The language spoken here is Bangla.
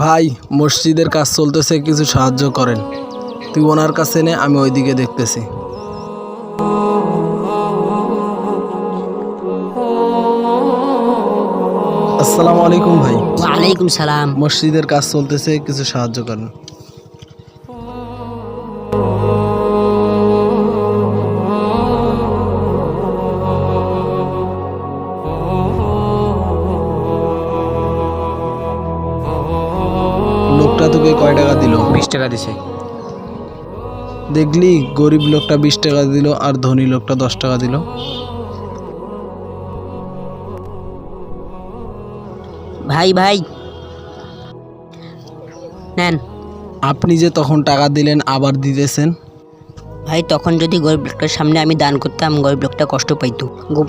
ভাই, মসজিদের কাজ চলতেছে, কিছু সাহায্য করেন। তুই ওনার কাছে নে, আমি ওইদিকে দেখতেছি। আসসালামু আলাইকুম ভাই। ওয়ালাইকুম সালাম। মসজিদের কাজ চলতেছে, কিছু সাহায্য করেন। লোকটা তোকে কয় টাকা দিল? 20 টাকা দিছে। দেখলি, গরিব লোকটা 20 টাকা দিল আর ধনী লোকটা 10 টাকা দিল। ভাই ভাই নেন। আপনি যে তখন টাকা দিলেন আবার দিতেছেন? ভাই তখন যদি গরিব লোকটার সামনে আমি দান করতাম, গরিব লোকটা কষ্ট পাইতো।